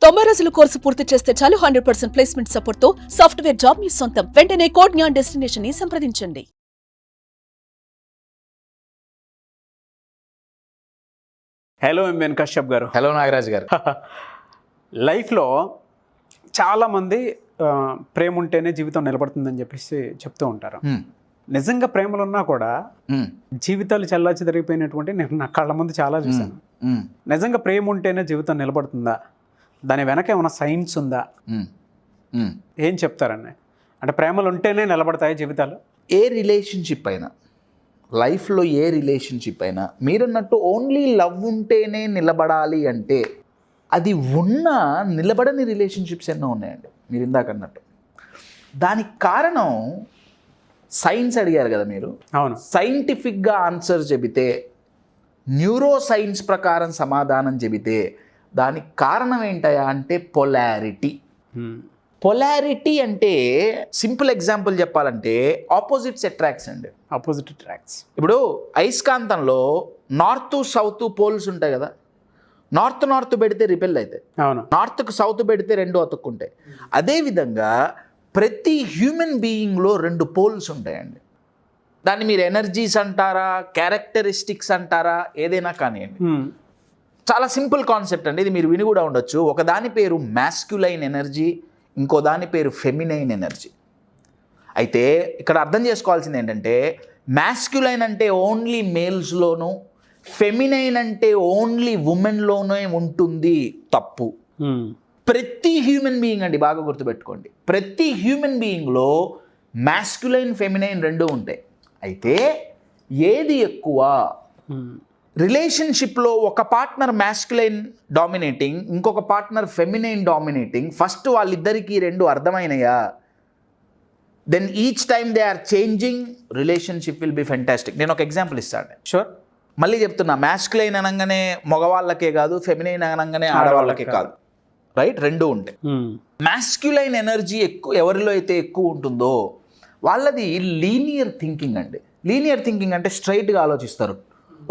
90 రోజుల కోర్సు పూర్తి చేస్తే చాలు 100% ప్లేస్మెంట్ సపోర్ట్ తో సాఫ్ట్వేర్ జాబ్ మీ సొంతం. వెంటనే కోడ్ జ్ఞాన్ డెస్టినేషన్ ని సంప్రదించండి. హలో ఎంఎన్ కశ్యప్ గారు. హలో నాగరాజ్ గారు. లైఫ్లో చాలామంది ప్రేమ ఉంటేనే జీవితం నిలబడుతుందని చెప్పేసి చెప్తూ ఉంటారు. నిజంగా ప్రేమలు ఉన్నా కూడా జీవితాలు చల్లాచి జరిగిపోయినటువంటి నేను నా కళ్ళ ముందు చాలా చూశాను. నిజంగా ప్రేమ ఉంటేనే జీవితం నిలబడుతుందా, దాని వెనక ఏమైనా సైన్స్ ఉందా, ఏం చెప్తారని? అంటే ప్రేమలు ఉంటేనే నిలబడతాయి జీవితాలు? ఏ రిలేషన్షిప్ అయినా, లైఫ్లో ఏ రిలేషన్షిప్ అయినా మీరన్నట్టు ఓన్లీ లవ్ ఉంటేనే నిలబడాలి అంటే అది ఉన్న నిలబడని రిలేషన్షిప్స్ ఎన్నో ఉన్నాయండి. మీరు ఇందాక అన్నట్టు దానికి కారణం సైన్స్ అడిగారు కదా మీరు. అవును. సైంటిఫిక్గా ఆన్సర్ చెబితే, న్యూరో సైన్స్ ప్రకారం సమాధానం చెబితే దానికి కారణం ఏంటయా అంటే పొలారిటీ. పొలారిటీ అంటే సింపుల్ ఎగ్జాంపుల్ చెప్పాలంటే ఆపోజిట్స్ అట్రాక్ట్స్ అండి. Opposite attracts. ఇప్పుడు అయస్కాంతంలో నార్త్ సౌత్ పోల్స్ ఉంటాయి కదా. నార్త్ పెడితే రిపెల్ అవుతాయి. అవును. నార్త్కు సౌత్ పెడితే రెండు అతుక్కుంటాయి. అదేవిధంగా ప్రతి హ్యూమన్ బీయింగ్లో రెండు పోల్స్ ఉంటాయండి. దాన్ని మీరు ఎనర్జీస్ అంటారా, క్యారెక్టరిస్టిక్స్ అంటారా, ఏదైనా కానివ్వండి. చాలా సింపుల్ కాన్సెప్ట్ అండి ఇది. మీరు విని కూడా ఉండొచ్చు. ఒక దాని పేరు మ్యాస్క్యులైన్ ఎనర్జీ, ఇంకో దాని పేరు ఫెమినైన్ ఎనర్జీ. అయితే ఇక్కడ అర్థం చేసుకోవాల్సింది ఏంటంటే మ్యాస్క్యులైన్ అంటే ఓన్లీ మేల్స్లోనూ, ఫెమినైన్ అంటే ఓన్లీ ఉమెన్లోనే ఉంటుంది. తప్పు. ప్రతి హ్యూమన్ బీయింగ్ అండి, బాగా గుర్తుపెట్టుకోండి, ప్రతి హ్యూమన్ బీయింగ్లో మ్యాస్క్యులైన్ ఫెమినైన్ రెండు ఉంటాయి. అయితే ఏది ఎక్కువ? రిలేషన్షిప్లో ఒక పార్ట్నర్ మ్యాస్క్యులైన్ డామినేటింగ్, ఇంకొక పార్ట్నర్ ఫెమినైన్ డామినేటింగ్. ఫస్ట్ వాళ్ళిద్దరికీ రెండు అర్థమైనయా, then each time they are changing, relationship will be fantastic. నేను ఒక ఎగ్జాంపుల్ ఇస్తాను. షూర్. మళ్ళీ చెప్తున్నా, మ్యాస్క్యులైన్ అనగానే మగవాళ్ళకే కాదు, ఫెమినైన్ అనగానే ఆడవాళ్ళకే కాదు. రైట్, రెండు ఉంటాయి. మ్యాస్క్యులైన్ ఎనర్జీ ఎవరిలో అయితే ఎక్కువ ఉంటుందో వాళ్ళది లీనియర్ థింకింగ్ అండి. లీనియర్ థింకింగ్ అంటే స్ట్రైట్గా ఆలోచిస్తారు.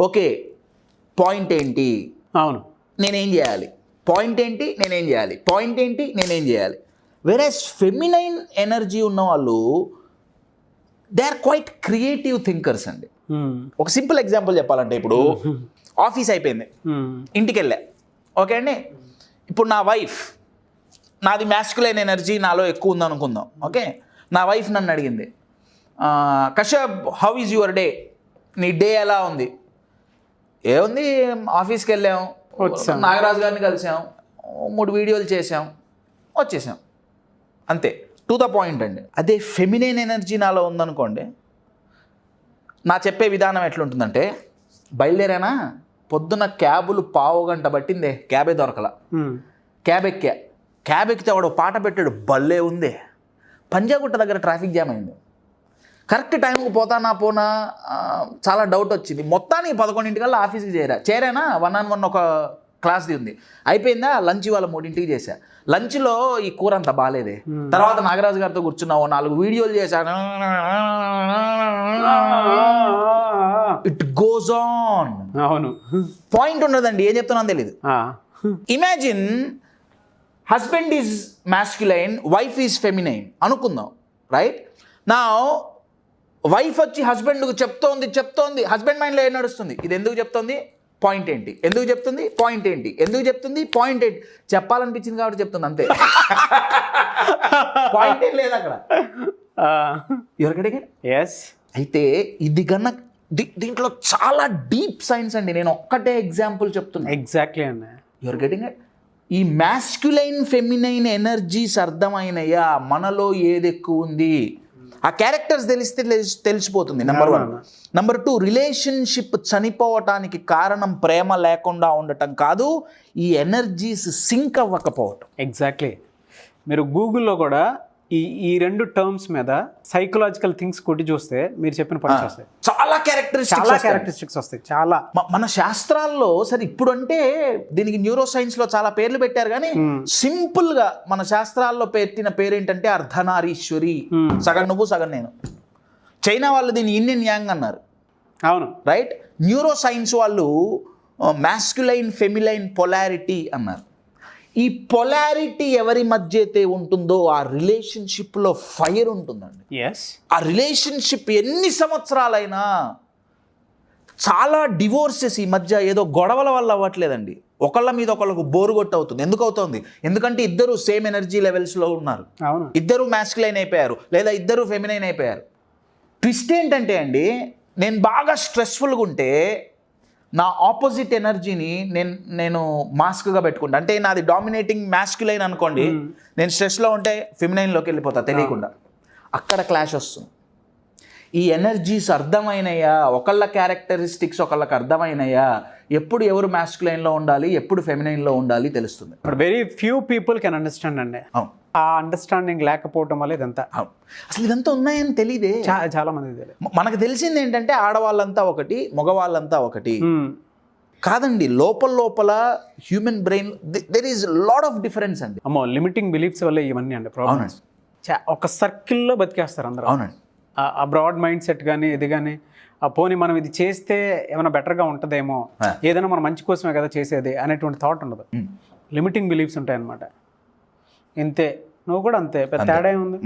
ఓకే, పాయింట్ ఏంటి, అవును, నేనేం చేయాలి, పాయింట్ ఏంటి, నేనేం చేయాలి, పాయింట్ ఏంటి, నేనేం చేయాలి. వెరాస్ ఫెమినైన్ ఎనర్జీ ఉన్న వాళ్ళు they are quite creative thinkers అండి. ఒక సింపుల్ ఎగ్జాంపుల్ చెప్పాలంటే, ఇప్పుడు ఆఫీస్ అయిపోయింది, ఇంటికి వెళ్ళా. ఓకే అండి, ఇప్పుడు నా వైఫ్, నాది మ్యాస్క్యులైన్ ఎనర్జీ నాలో ఎక్కువ ఉందనుకుందాం. ఓకే, నా వైఫ్ నన్ను అడిగింది, Kashyap how is your day, నీ డే ఎలా ఉంది? ఏముంది, ఆఫీస్కి వెళ్ళాం, నాగరాజు గారిని కలిసాం, 3 వీడియోలు చేసాం, వచ్చేసాం, అంతే. టు ద పాయింట్ అండి. అదే ఫెమినైన్ ఎనర్జీ నాలో ఉందనుకోండి, నా చెప్పే విధానం ఎట్లుంటుందంటే, బయలుదేరానా, పొద్దున్న క్యాబులు 1/2 గంట పట్టిందే, క్యాబే దొరకలా. క్యాబ్ ఎక్కితే వాడు పాట పెట్టాడు, భలే ఉంది. పంజాగుట్ట దగ్గర ట్రాఫిక్ జామ్ అయింది. కరెక్ట్ టైంకి పోనా చాలా డౌట్ వచ్చింది. మొత్తానికి 11 ఆఫీస్కి చేరానా, 1-on-1 ఒక క్లాస్ది ఉంది. అయిపోయిందా, లంచ్ వాళ్ళ 3 చేశా. లంచ్లో ఈ కూర అంత బాగాలేదే. తర్వాత నాగరాజు గారితో కూర్చున్నావు, 4 వీడియోలు చేశాను. It goes on. అవును, పాయింట్ ఉండదండి, ఏం చెప్తున్నాను తెలీదు. Imagine husband is masculine, wife is feminine అనుకుందాం. రైట్, నా వైఫ్ వచ్చి హస్బెండ్కు చెప్తోంది. హస్బెండ్ మైండ్లో ఏం నడుస్తుంది? ఇది ఎందుకు చెప్తోంది, పాయింట్ ఏంటి, ఎందుకు చెప్తుంది, పాయింట్ ఏంటి, ఎందుకు చెప్తుంది, పాయింట్ ఏంటి. చెప్పాలనిపించింది కాబట్టి చెప్తుంది, అంతే. పాయింట్ ఏం లేదు అక్కడ. ఎవరికడిగా ఎస్. అయితే ఇది కన్నా దీంట్లో చాలా డీప్ సైన్స్ అండి. నేను ఒక్కటే ఎగ్జాంపుల్ చెప్తున్నా. ఎగ్జాక్ట్లీ అన్న, యువర్ గెటింగ్ ఇట్. ఈ మ్యాస్క్యులైన్ ఫెమినైన్ ఎనర్జీస్ అర్థమైనయా, మనలో ఏది ఎక్కువ ఉంది, ఆ క్యారెక్టర్స్ తెలిస్తే తెలిసిపోతుంది. నెంబర్ 1. నెంబర్ 2, రిలేషన్షిప్ చనిపోవటానికి కారణం ప్రేమ లేకుండా ఉండటం కాదు, ఈ ఎనర్జీస్ సింక్ అవ్వకపోవటం. ఎగ్జాక్ట్లీ. మీరు గూగుల్లో కూడా ఈ 2 టర్మ్స్ మీద సైకలాజికల్ థింగ్స్ కొట్టి చూస్తే మీరు చెప్పిన పాయింట్స్ వస్తాయి. చాలా క్యారెక్టరిస్టిక్స్ వస్తాయి. చాలా మన శాస్త్రాల్లో సరే ఇప్పుడు అంటే దీనికి న్యూరో సైన్స్ లో చాలా పేర్లు పెట్టారు, కానీ సింపుల్ గా మన శాస్త్రాల్లో పెట్టిన పేరేంటంటే అర్ధనారీశ్వరి. సగం నువ్వు సగం నేను. చైనా వాళ్ళు దీన్ని ఇన్ యాంగ్ అన్నారు. అవును, రైట్. న్యూరో సైన్స్ వాళ్ళు మ్యాస్క్యులైన్ ఫెమిలైన్ పొలారిటీ అన్నారు. ఈ పొలారిటీ ఎవరి మధ్య అయితే ఉంటుందో ఆ రిలేషన్షిప్లో ఫైర్ ఉంటుందండి. ఎస్, ఆ రిలేషన్షిప్ ఎన్ని సంవత్సరాలైనా, చాలా డివోర్సెస్ ఈ మధ్య ఏదో గొడవల వల్ల అవ్వట్లేదండి, ఒకళ్ళ మీద ఒకళ్ళకు బోరు కొట్టు అవుతుంది. ఎందుకు అవుతుంది? ఎందుకంటే ఇద్దరు సేమ్ ఎనర్జీ లెవెల్స్లో ఉన్నారు, అవును. ఇద్దరు మ్యాస్కులైన్ అయిపోయారు లేదా ఇద్దరు ఫెమినైన్ అయిపోయారు. ట్విస్ట్ ఏంటంటే అండి, నేను బాగా స్ట్రెస్ఫుల్గా ఉంటే నా ఆపోజిట్ ఎనర్జీని నేను మాస్క్గా పెట్టుకుంటా. అంటే నాది డామినేటింగ్ మ్యాస్కులైన్ అనుకోండి, నేను స్ట్రెస్లో ఉంటే ఫెమినైన్లోకి వెళ్ళిపోతా తెలియకుండా. అక్కడ క్లాష్ వస్తుంది. ఈ ఎనర్జీస్ అర్థమైనయా, ఒకళ్ళ క్యారెక్టరిస్టిక్స్ ఒకళ్ళకి అర్థమైనయా, ఎప్పుడు ఎవరు మ్యాస్కులైన్లో ఉండాలి ఎప్పుడు ఫెమినైన్లో ఉండాలి తెలుస్తుంది. But very few people can understand అండి. అవును, ఆ అండర్స్టాండింగ్ లేకపోవటం వల్ల ఇదంతా. అవును. అసలు ఇదంతా ఉన్నాయని తెలియదే. చాలా మంది తెలియదు. మనకు తెలిసింది ఏంటంటే ఆడవాళ్ళంతా ఒకటి, మగవాళ్ళంతా ఒకటి కాదండి. లోపల human brain there is lot of difference అండి. అమ్మో, లిమిటింగ్ బిలీఫ్స్ వల్ల ఇవన్నీ అండి ప్రాబ్లమ్స్. ఒక సర్కిల్లో బతికేస్తారు అందరూ. అవునండి. ఆ బ్రాడ్ మైండ్ సెట్ కానీ ఇది కానీ, ఆ పోనీ మనం ఇది చేస్తే ఏమైనా బెటర్గా ఉంటుందేమో, ఏదైనా మన మంచి కోసమే కదా చేసేది అనేటువంటి థాట్ ఉండదు. లిమిటింగ్ బిలీఫ్స్ ఉంటాయన్నమాట. ఇంతే, నువ్వు కూడా అంతే, పెద్ద తేడా ఏముంది,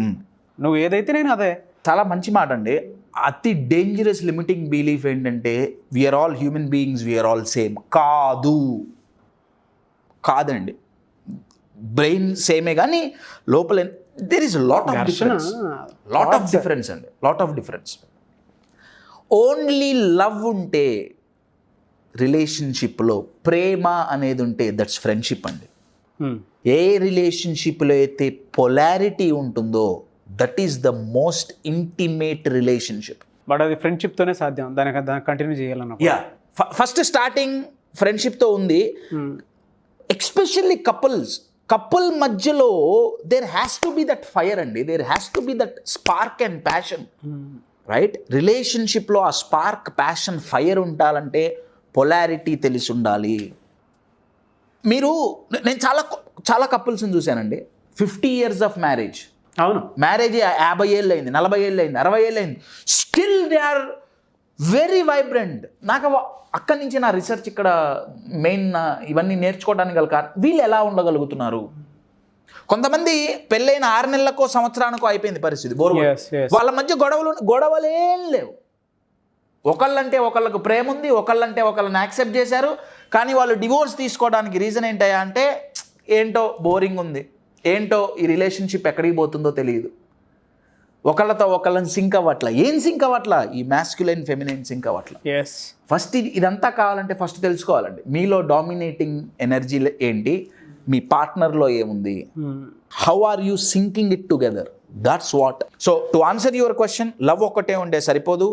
నువ్వు ఏదైతే నేను అదే. చాలా మంచి మాట అండి. అతి డేంజరస్ లిమిటింగ్ బిలీఫ్ ఏంటంటే we are all human beings, we are all same. కాదండి, బ్రెయిన్ సేమే కానీ లోపల there is lot of difference అండి, lot of difference. Only love ఉంటే రిలేషన్షిప్లో, ప్రేమ అనేది ఉంటే దట్స్ ఫ్రెండ్షిప్ అండి. ఏ రిలేషన్షిప్లో అయితే పొలారిటీ ఉంటుందో that is the most intimate relationship. But అది ఫ్రెండ్షిప్తోనే సాధ్యం, దానికి కంటిన్యూ చేయాలన్న. ఫస్ట్ స్టార్టింగ్ ఫ్రెండ్షిప్తో ఉంది. ఎస్పెషల్లీ కపుల్ మధ్యలో there has to be that fire అండి, there has to be that spark and passion, right? రిలేషన్షిప్లో ఆ స్పార్క్, ప్యాషన్, ఫైర్ ఉండాలంటే పొలారిటీ తెలిసి ఉండాలి. నేను చాలా కపుల్స్ని చూశానండి, 50 years ఆఫ్ మ్యారేజ్. అవును, మ్యారేజ్ 50 ఏళ్ళు అయింది, 40 ఏళ్ళు అయింది, 60 ఏళ్ళు అయింది, still they are very vibrant. నాకు అక్కడి నుంచి నా రీసెర్చ్ ఇక్కడ మెయిన్ ఇవన్నీ నేర్చుకోవడానికి గల కారణం, వీళ్ళు ఎలా ఉండగలుగుతున్నారు. కొంతమంది పెళ్ళైన 6 నెలలకో సంవత్సరానికో అయిపోయింది పరిస్థితి, వాళ్ళ మధ్య గొడవలేం లేవు. ఒకళ్ళంటే ఒకళ్ళకు ప్రేమ ఉంది, ఒకళ్ళంటే ఒకళ్ళని యాక్సెప్ట్ చేశారు. కానీ వాళ్ళు డివోర్స్ తీసుకోవడానికి రీజన్ ఏంటయ్యా అంటే, ఏంటో బోరింగ్ ఉంది, ఏంటో ఈ రిలేషన్షిప్ ఎక్కడికి పోతుందో తెలియదు, ఒకళ్ళతో ఒకళ్ళని సింక్ అవ్వట్లా. ఏం సింక్ అవ్వట్లా? ఈ మ్యాస్క్యులైన్ ఫెమినైన్ సింక్ అవ్వట్లా. ఫస్ట్ ఇదంతా కావాలంటే ఫస్ట్ తెలుసుకోవాలండి, మీలో డామినేటింగ్ ఎనర్జీ ఏంటి, మీ పార్ట్నర్లో ఏముంది, how are you syncing it together, that's what. So to answer your question, love ఒక్కటే ఉంటే సరిపోదు,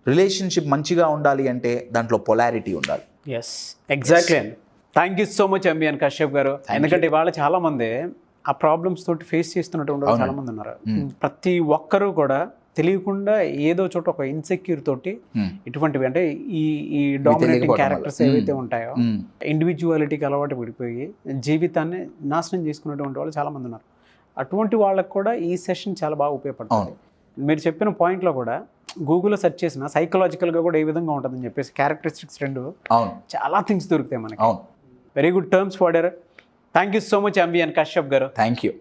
రిలేషన్షిప్ మంచిగా ఉండాలి అంటే దాంట్లో పొలారిటీ ఉండాలి. ఎస్, ఎగ్జాక్ట్లీ అండి. Thank you so much MBN Kashyap గారు. ఎందుకంటే ఇవాళ చాలా మంది ఆ ప్రాబ్లమ్స్ తోటి ఫేస్ చేస్తున్నటువంటి చాలా మంది ఉన్నారు. ప్రతి ఒక్కరూ కూడా తెలియకుండా ఏదో చోట ఒక ఇన్సెక్యూర్ తోటి ఇటువంటివి, అంటే ఈ డామినేటింగ్ క్యారెక్టర్స్ ఏవైతే ఉంటాయో, ఇండివిజువాలిటీకి అలవాటు పడిపోయి జీవితాన్ని నాశనం చేసుకున్నటువంటి వాళ్ళు చాలా మంది ఉన్నారు. అటువంటి వాళ్ళకు కూడా ఈ సెషన్ చాలా బాగా ఉపయోగపడుతుంది. మీరు చెప్పిన పాయింట్లో కూడా గూగుల్లో సెర్చ్ చేసిన సైకలాజికల్గా కూడా ఏ విధంగా ఉంటుందని చెప్పేసి క్యారెక్టరిస్టిక్స్ 2 చాలా థింగ్స్ దొరుకుతాయి మనకి. వెరీ గుడ్ టర్మ్స్ వాడారు. Thank you so much MBN Kashyap garu. Thank you.